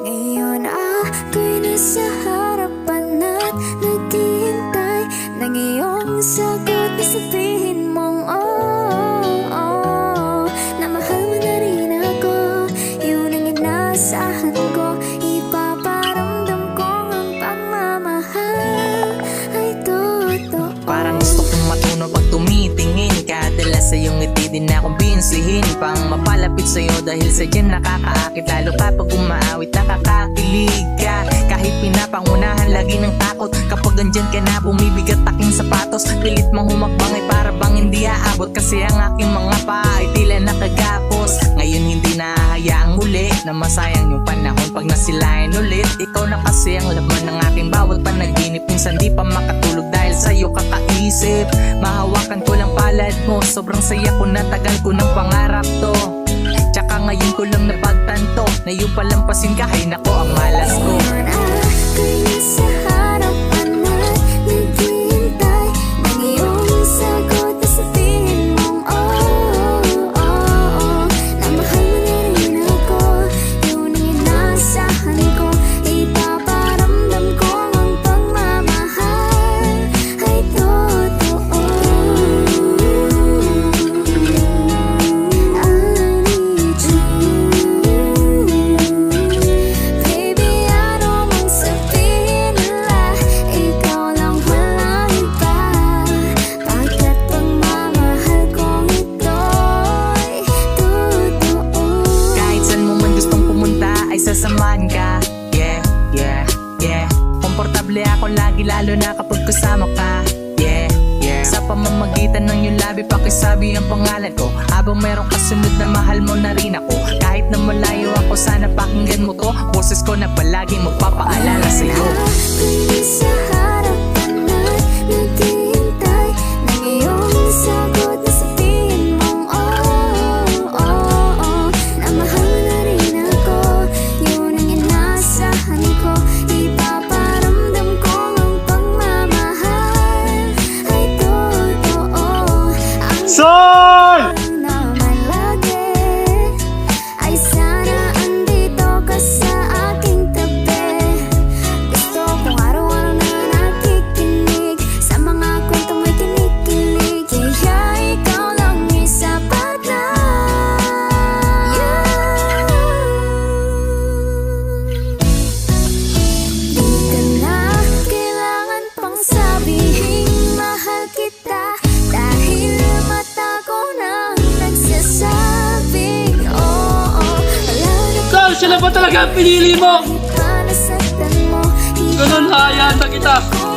Ngayon ako'y nasa harapan at naghihintay ng iyong sagot na sabihin mong oh, na mahal mo na rin ako. Yun ang inaasahan ko, ipaparamdam ko ang pagmamahal ay totoo. Parang gusto kong matuno pag tumitingin ka. Dala sa iyong ngiti din na kumbinsihin pang mapalapit sa'yo dahil sa dyan nakakaakit. Lalo kapag umaawit nakakakilig ka. Kahit pinapangunahan lagi ng takot, kapag andyan ka na bumibigat aking sapatos. Pilit mang humakbang ay para bang hindi aabot, kasi ang aking mga paa ay tila nakagapos. Ngayon hindi nahahayaang muli na masayang yung panahon pag nasilayan ulit. Ikaw na kasi ang laman ng aking bawat panaginip. Minsan di pa makatulog dahil sa'yo kakaisip. Mahawakan ko lang palad mo, sobrang saya ko na, tagal ko ng pangarap to. Tsaka ngayon ko lang napagtanto na yung palampasin ka, hay nako ang malas ko. Ngayon ako'y nasa harapan at naghihintay ng iyong sagot na sabihin mong na mahal mo na rin ako. Yun ang inaasahan ko, ipaparamdam ko ang pagmamahal ay totoo. I need you, baby. Ano mang sabihin nila, ikaw lang walang iba. Pagkat pagmamahal kong ito'y totoo. Kahit saan mo man gustong pumunta ay sasamahan ka. Yeah, yeah, yeah. Komportable ako lagi lalo na kapag kasama ka. Yeah, yeah. Sa pamamagitan ng iyong labi pakisabi ang pangalan ko, habang meron kasunod na mahal mo na rin ako. Kahit na malayo ako sana pakinggan mo to, boses ko na palaging magpapaalala sa'yo. Ako'y nasa harapan at naghihintay ng iyong sagot na sabihin mong na mahal mo na rin ako. Yun ang inaasahan ko, ipaparamdam ko ang pagmamahal ay totoo. Ang Sol! naman lagi ay sana andito ka sa aking tabi. Gusto kong araw-araw na nakikinig sa mga kwento mo'y kinikilig. Kaya ikaw lang yung sapat na. Di ka na kailangan pang sabihing mahal kita, dahil mata ko nang nagsasabing oo. Wala na Sol, sila ba talaga ang pinili mo? kahit pa nasaktan mo, Ganun, hayaan na kita. ko